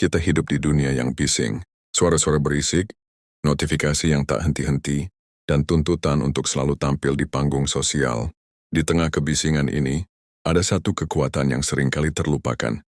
Kita hidup di dunia yang bising, suara-suara berisik, notifikasi yang tak henti-henti, dan tuntutan untuk selalu tampil di panggung sosial. Di tengah kebisingan ini, ada satu kekuatan yang seringkali terlupakan.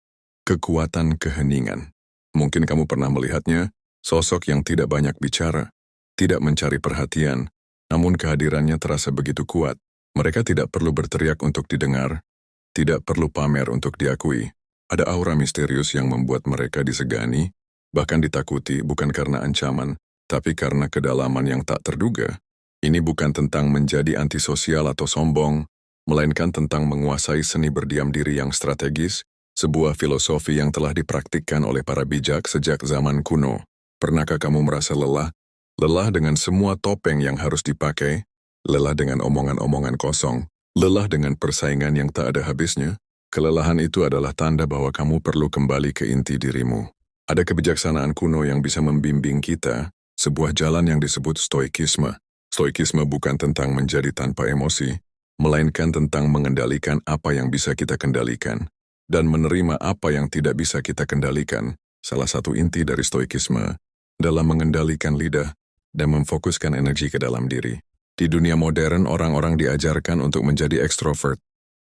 Kekuatan keheningan. Mungkin kamu pernah melihatnya, sosok yang tidak banyak bicara, tidak mencari perhatian, namun kehadirannya terasa begitu kuat. Mereka tidak perlu berteriak untuk didengar, tidak perlu pamer untuk diakui. Ada aura misterius yang membuat mereka disegani, bahkan ditakuti bukan karena ancaman, tapi karena kedalaman yang tak terduga. Ini bukan tentang menjadi antisosial atau sombong, melainkan tentang menguasai seni berdiam diri yang strategis, sebuah filosofi yang telah dipraktikkan oleh para bijak sejak zaman kuno. Pernahkah kamu merasa lelah? Lelah dengan semua topeng yang harus dipakai, lelah dengan omongan-omongan kosong, lelah dengan persaingan yang tak ada habisnya? Kelelahan itu adalah tanda bahwa kamu perlu kembali ke inti dirimu. Ada kebijaksanaan kuno yang bisa membimbing kita, sebuah jalan yang disebut stoikisme. Stoikisme bukan tentang menjadi tanpa emosi, melainkan tentang mengendalikan apa yang bisa kita kendalikan, dan menerima apa yang tidak bisa kita kendalikan. Salah satu inti dari stoikisme dalam mengendalikan lidah dan memfokuskan energi ke dalam diri. Di dunia modern, orang-orang diajarkan untuk menjadi ekstrovert.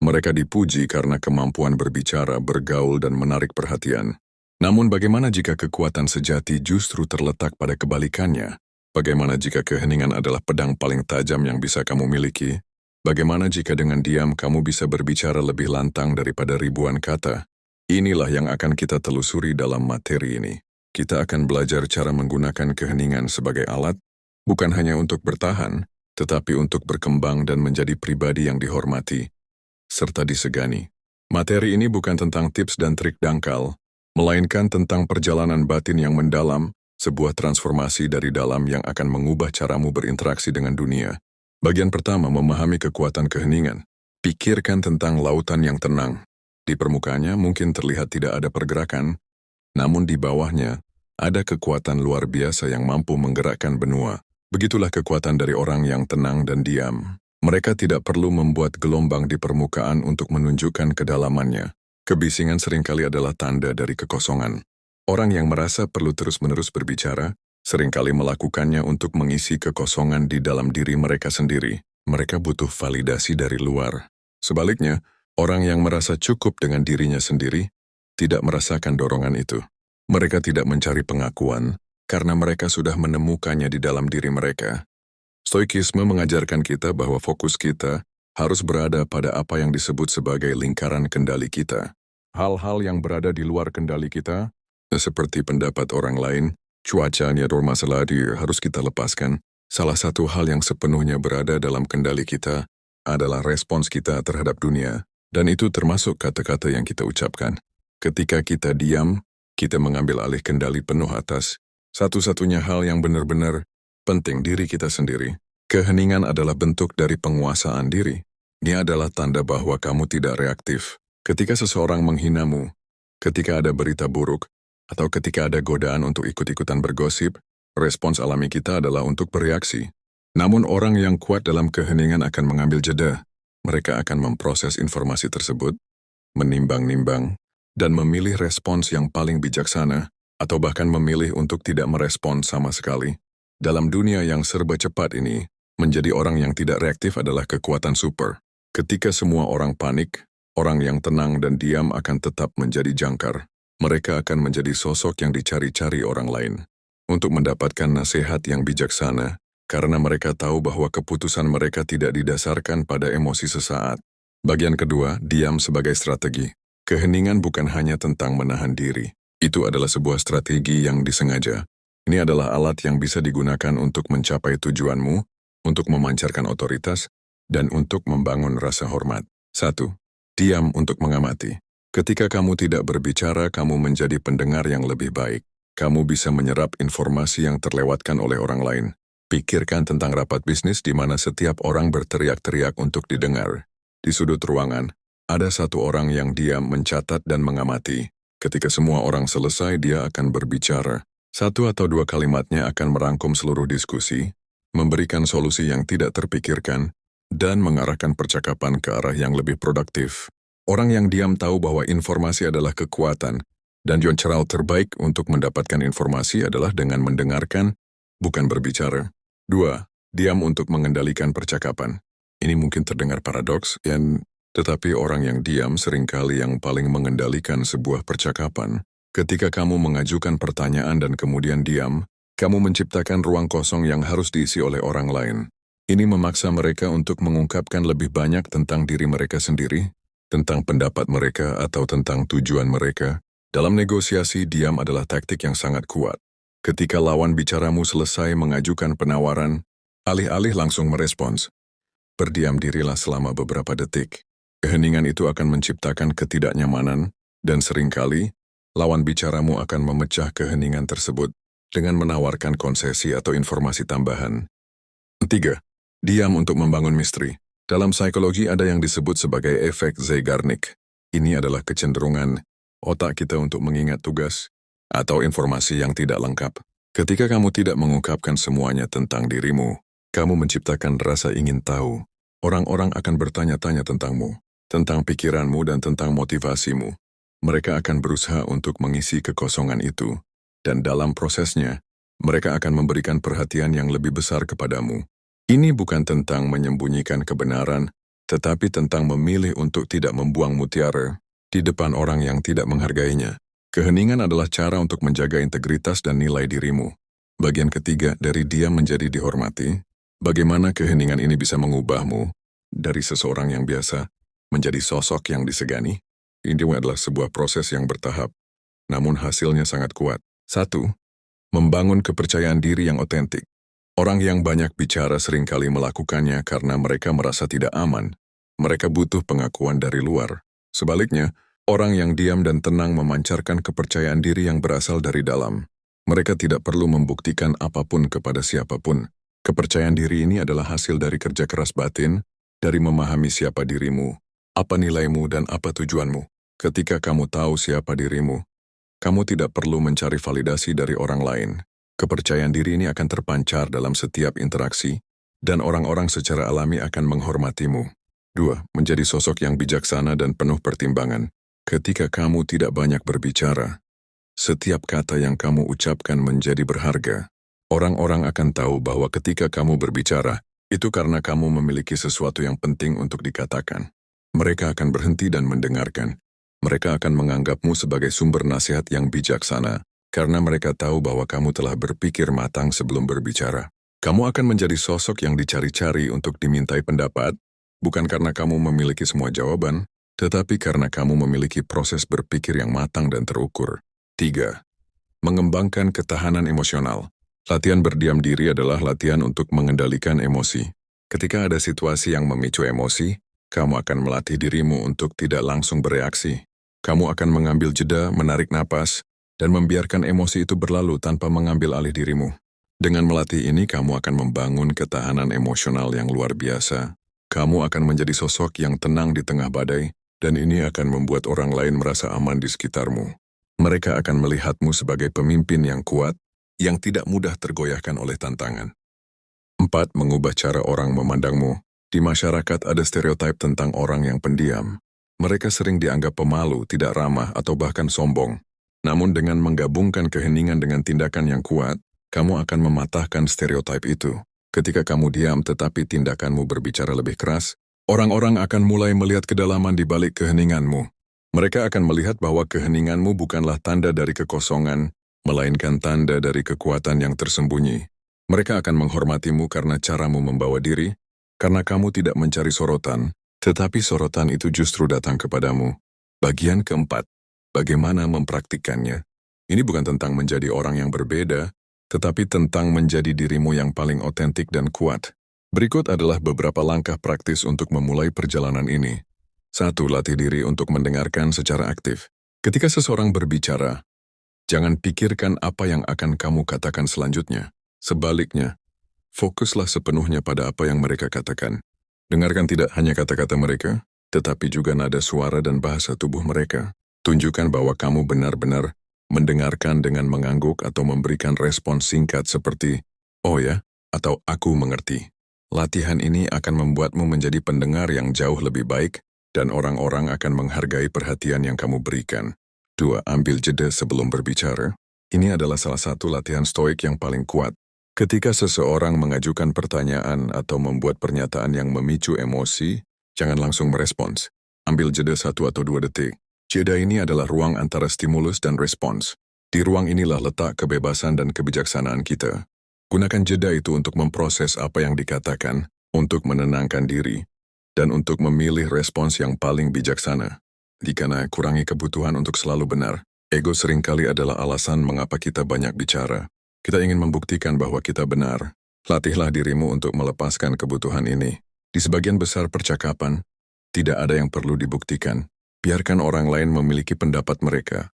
Mereka dipuji karena kemampuan berbicara, bergaul, dan menarik perhatian. Namun bagaimana jika kekuatan sejati justru terletak pada kebalikannya? Bagaimana jika keheningan adalah pedang paling tajam yang bisa kamu miliki? Bagaimana jika dengan diam kamu bisa berbicara lebih lantang daripada ribuan kata? Inilah yang akan kita telusuri dalam materi ini. Kita akan belajar cara menggunakan keheningan sebagai alat, bukan hanya untuk bertahan, tetapi untuk berkembang dan menjadi pribadi yang dihormati serta disegani. Materi ini bukan tentang tips dan trik dangkal, melainkan tentang perjalanan batin yang mendalam, sebuah transformasi dari dalam yang akan mengubah caramu berinteraksi dengan dunia. Bagian pertama, memahami kekuatan keheningan. Pikirkan tentang lautan yang tenang. Di permukaannya mungkin terlihat tidak ada pergerakan, namun di bawahnya ada kekuatan luar biasa yang mampu menggerakkan benua. Begitulah kekuatan dari orang yang tenang dan diam. Mereka tidak perlu membuat gelombang di permukaan untuk menunjukkan kedalamannya. Kebisingan seringkali adalah tanda dari kekosongan. Orang yang merasa perlu terus-menerus berbicara, seringkali melakukannya untuk mengisi kekosongan di dalam diri mereka sendiri. Mereka butuh validasi dari luar. Sebaliknya, orang yang merasa cukup dengan dirinya sendiri, tidak merasakan dorongan itu. Mereka tidak mencari pengakuan, karena mereka sudah menemukannya di dalam diri mereka. Stoikisme mengajarkan kita bahwa fokus kita harus berada pada apa yang disebut sebagai lingkaran kendali kita. Hal-hal yang berada di luar kendali kita, seperti pendapat orang lain, cuaca, atau masalah harus kita lepaskan. Salah satu hal yang sepenuhnya berada dalam kendali kita adalah respons kita terhadap dunia, dan itu termasuk kata-kata yang kita ucapkan. Ketika kita diam, kita mengambil alih kendali penuh atas satu-satunya hal yang benar-benar penting, diri kita sendiri. Keheningan adalah bentuk dari penguasaan diri. Ini adalah tanda bahwa kamu tidak reaktif. Ketika seseorang menghinamu, ketika ada berita buruk, atau ketika ada godaan untuk ikut-ikutan bergosip, respons alami kita adalah untuk bereaksi. Namun orang yang kuat dalam keheningan akan mengambil jeda. Mereka akan memproses informasi tersebut, menimbang-nimbang, dan memilih respons yang paling bijaksana, atau bahkan memilih untuk tidak merespons sama sekali. Dalam dunia yang serba cepat ini, menjadi orang yang tidak reaktif adalah kekuatan super. Ketika semua orang panik, orang yang tenang dan diam akan tetap menjadi jangkar. Mereka akan menjadi sosok yang dicari-cari orang lain untuk mendapatkan nasihat yang bijaksana, karena mereka tahu bahwa keputusan mereka tidak didasarkan pada emosi sesaat. Bagian kedua, diam sebagai strategi. Keheningan bukan hanya tentang menahan diri. Itu adalah sebuah strategi yang disengaja. Ini adalah alat yang bisa digunakan untuk mencapai tujuanmu, untuk memancarkan otoritas, dan untuk membangun rasa hormat. 1. Diam untuk mengamati. Ketika kamu tidak berbicara, kamu menjadi pendengar yang lebih baik. Kamu bisa menyerap informasi yang terlewatkan oleh orang lain. Pikirkan tentang rapat bisnis di mana setiap orang berteriak-teriak untuk didengar. Di sudut ruangan, ada satu orang yang diam mencatat dan mengamati. Ketika semua orang selesai, dia akan berbicara. 1 atau 2 kalimatnya akan merangkum seluruh diskusi, memberikan solusi yang tidak terpikirkan, dan mengarahkan percakapan ke arah yang lebih produktif. Orang yang diam tahu bahwa informasi adalah kekuatan, Dan cara terbaik untuk mendapatkan informasi adalah dengan mendengarkan, bukan berbicara. 2. Diam untuk mengendalikan percakapan. Ini mungkin terdengar paradoks, tetapi orang yang diam seringkali yang paling mengendalikan sebuah percakapan. Ketika kamu mengajukan pertanyaan dan kemudian diam, kamu menciptakan ruang kosong yang harus diisi oleh orang lain. Ini memaksa mereka untuk mengungkapkan lebih banyak tentang diri mereka sendiri, tentang pendapat mereka atau tentang tujuan mereka. Dalam negosiasi, diam adalah taktik yang sangat kuat. Ketika lawan bicaramu selesai mengajukan penawaran, alih-alih langsung merespons, berdiam dirilah selama beberapa detik. Keheningan itu akan menciptakan ketidaknyamanan, dan seringkali, lawan bicaramu akan memecah keheningan tersebut dengan menawarkan konsesi atau informasi tambahan. 3. Diam untuk membangun misteri. Dalam psikologi ada yang disebut sebagai efek Zeigarnik. Ini adalah kecenderungan otak kita untuk mengingat tugas atau informasi yang tidak lengkap. Ketika kamu tidak mengungkapkan semuanya tentang dirimu, kamu menciptakan rasa ingin tahu. Orang-orang akan bertanya-tanya tentangmu, tentang pikiranmu dan tentang motivasimu. Mereka akan berusaha untuk mengisi kekosongan itu, dan dalam prosesnya, mereka akan memberikan perhatian yang lebih besar kepadamu. Ini bukan tentang menyembunyikan kebenaran, tetapi tentang memilih untuk tidak membuang mutiara di depan orang yang tidak menghargainya. Keheningan adalah cara untuk menjaga integritas dan nilai dirimu. Bagian ketiga dari diam menjadi dihormati. Bagaimana keheningan ini bisa mengubahmu dari seseorang yang biasa menjadi sosok yang disegani? Ini adalah sebuah proses yang bertahap, namun hasilnya sangat kuat. 1. Membangun kepercayaan diri yang otentik. Orang yang banyak bicara seringkali melakukannya karena mereka merasa tidak aman. Mereka butuh pengakuan dari luar. Sebaliknya, orang yang diam dan tenang memancarkan kepercayaan diri yang berasal dari dalam. Mereka tidak perlu membuktikan apapun kepada siapapun. Kepercayaan diri ini adalah hasil dari kerja keras batin, dari memahami siapa dirimu, apa nilaimu dan apa tujuanmu. Ketika kamu tahu siapa dirimu, kamu tidak perlu mencari validasi dari orang lain. Kepercayaan diri ini akan terpancar dalam setiap interaksi, dan orang-orang secara alami akan menghormatimu. 2. Menjadi sosok yang bijaksana dan penuh pertimbangan. Ketika kamu tidak banyak berbicara, setiap kata yang kamu ucapkan menjadi berharga. Orang-orang akan tahu bahwa ketika kamu berbicara, itu karena kamu memiliki sesuatu yang penting untuk dikatakan. Mereka akan berhenti dan mendengarkan. Mereka akan menganggapmu sebagai sumber nasihat yang bijaksana, karena mereka tahu bahwa kamu telah berpikir matang sebelum berbicara. Kamu akan menjadi sosok yang dicari-cari untuk dimintai pendapat, bukan karena kamu memiliki semua jawaban, tetapi karena kamu memiliki proses berpikir yang matang dan terukur. 3. Mengembangkan ketahanan emosional. Latihan berdiam diri adalah latihan untuk mengendalikan emosi. Ketika ada situasi yang memicu emosi, kamu akan melatih dirimu untuk tidak langsung bereaksi. Kamu akan mengambil jeda, menarik napas, dan membiarkan emosi itu berlalu tanpa mengambil alih dirimu. Dengan melatih ini, kamu akan membangun ketahanan emosional yang luar biasa. Kamu akan menjadi sosok yang tenang di tengah badai, dan ini akan membuat orang lain merasa aman di sekitarmu. Mereka akan melihatmu sebagai pemimpin yang kuat, yang tidak mudah tergoyahkan oleh tantangan. 4. Mengubah cara orang memandangmu. Di masyarakat ada stereotip tentang orang yang pendiam. Mereka sering dianggap pemalu, tidak ramah, atau bahkan sombong. Namun dengan menggabungkan keheningan dengan tindakan yang kuat, kamu akan mematahkan stereotip itu. Ketika kamu diam tetapi tindakanmu berbicara lebih keras, orang-orang akan mulai melihat kedalaman di balik keheninganmu. Mereka akan melihat bahwa keheninganmu bukanlah tanda dari kekosongan, melainkan tanda dari kekuatan yang tersembunyi. Mereka akan menghormatimu karena caramu membawa diri, karena kamu tidak mencari sorotan, tetapi sorotan itu justru datang kepadamu. Bagian keempat, bagaimana mempraktikkannya. Ini bukan tentang menjadi orang yang berbeda, tetapi tentang menjadi dirimu yang paling otentik dan kuat. Berikut adalah beberapa langkah praktis untuk memulai perjalanan ini. 1. Latih diri untuk mendengarkan secara aktif. Ketika seseorang berbicara, jangan pikirkan apa yang akan kamu katakan selanjutnya. Sebaliknya, fokuslah sepenuhnya pada apa yang mereka katakan. Dengarkan tidak hanya kata-kata mereka, tetapi juga nada suara dan bahasa tubuh mereka. Tunjukkan bahwa kamu benar-benar mendengarkan dengan mengangguk atau memberikan respons singkat seperti, "Oh ya," atau "Aku mengerti." Latihan ini akan membuatmu menjadi pendengar yang jauh lebih baik, dan orang-orang akan menghargai perhatian yang kamu berikan. 2. Ambil jeda sebelum berbicara. Ini adalah salah satu latihan stoik yang paling kuat. Ketika seseorang mengajukan pertanyaan atau membuat pernyataan yang memicu emosi, jangan langsung merespons. Ambil jeda 1 atau 2 detik. Jeda ini adalah ruang antara stimulus dan respons. Di ruang inilah letak kebebasan dan kebijaksanaan kita. Gunakan jeda itu untuk memproses apa yang dikatakan, untuk menenangkan diri, dan untuk memilih respons yang paling bijaksana. Dikana kurangi kebutuhan untuk selalu benar. Ego seringkali adalah alasan mengapa kita banyak bicara. Kita ingin membuktikan bahwa kita benar. Latihlah dirimu untuk melepaskan kebutuhan ini. Di sebagian besar percakapan, tidak ada yang perlu dibuktikan. Biarkan orang lain memiliki pendapat mereka.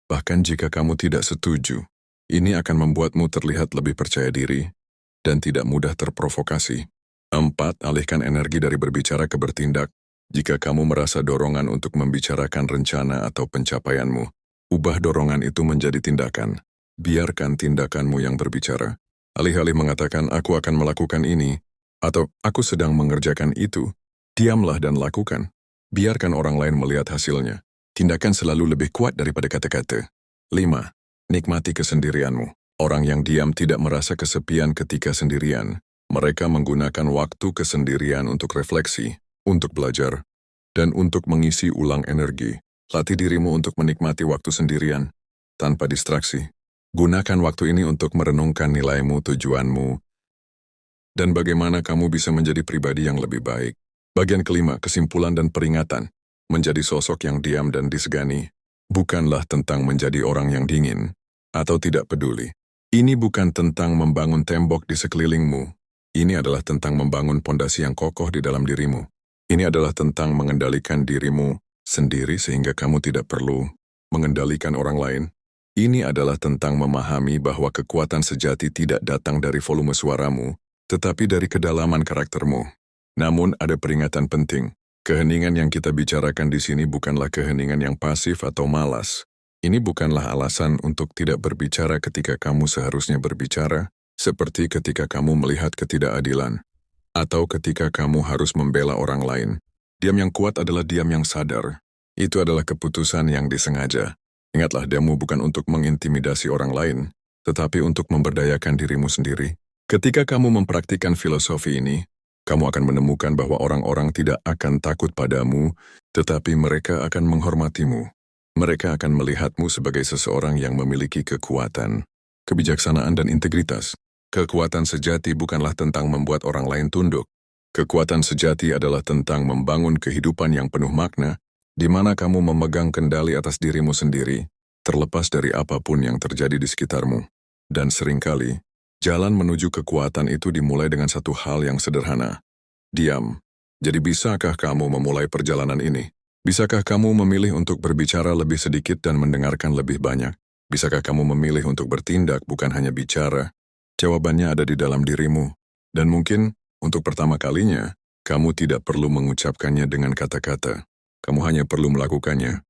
Bahkan jika kamu tidak setuju, ini akan membuatmu terlihat lebih percaya diri dan tidak mudah terprovokasi. 4. Alihkan energi dari berbicara ke bertindak. Jika kamu merasa dorongan untuk membicarakan rencana atau pencapaianmu, ubah dorongan itu menjadi tindakan. Biarkan tindakanmu yang berbicara. Alih-alih mengatakan, aku akan melakukan ini, atau aku sedang mengerjakan itu, diamlah dan lakukan. Biarkan orang lain melihat hasilnya. Tindakan selalu lebih kuat daripada kata-kata. 5. Nikmati kesendirianmu. Orang yang diam tidak merasa kesepian ketika sendirian. Mereka menggunakan waktu kesendirian untuk refleksi, untuk belajar, dan untuk mengisi ulang energi. Latih dirimu untuk menikmati waktu sendirian, tanpa distraksi. Gunakan waktu ini untuk merenungkan nilaimu, tujuanmu, dan bagaimana kamu bisa menjadi pribadi yang lebih baik. Bagian kelima, kesimpulan dan peringatan. Menjadi sosok yang diam dan disegani, bukanlah tentang menjadi orang yang dingin, atau tidak peduli. Ini bukan tentang membangun tembok di sekelilingmu. Ini adalah tentang membangun pondasi yang kokoh di dalam dirimu. Ini adalah tentang mengendalikan dirimu sendiri sehingga kamu tidak perlu mengendalikan orang lain. Ini adalah tentang memahami bahwa kekuatan sejati tidak datang dari volume suaramu, tetapi dari kedalaman karaktermu. Namun ada peringatan penting. Keheningan yang kita bicarakan di sini bukanlah keheningan yang pasif atau malas. Ini bukanlah alasan untuk tidak berbicara ketika kamu seharusnya berbicara, seperti ketika kamu melihat ketidakadilan, atau ketika kamu harus membela orang lain. Diam yang kuat adalah diam yang sadar. Itu adalah keputusan yang disengaja. Ingatlah, diammu bukan untuk mengintimidasi orang lain, tetapi untuk memberdayakan dirimu sendiri. Ketika kamu mempraktikkan filosofi ini, kamu akan menemukan bahwa orang-orang tidak akan takut padamu, tetapi mereka akan menghormatimu. Mereka akan melihatmu sebagai seseorang yang memiliki kekuatan, kebijaksanaan dan integritas. Kekuatan sejati bukanlah tentang membuat orang lain tunduk. Kekuatan sejati adalah tentang membangun kehidupan yang penuh makna, di mana kamu memegang kendali atas dirimu sendiri, terlepas dari apapun yang terjadi di sekitarmu. Dan seringkali, jalan menuju kekuatan itu dimulai dengan satu hal yang sederhana. Diam. Jadi bisakah kamu memulai perjalanan ini? Bisakah kamu memilih untuk berbicara lebih sedikit dan mendengarkan lebih banyak? Bisakah kamu memilih untuk bertindak bukan hanya bicara? Jawabannya ada di dalam dirimu. Dan mungkin, untuk pertama kalinya, kamu tidak perlu mengucapkannya dengan kata-kata. Kamu hanya perlu melakukannya.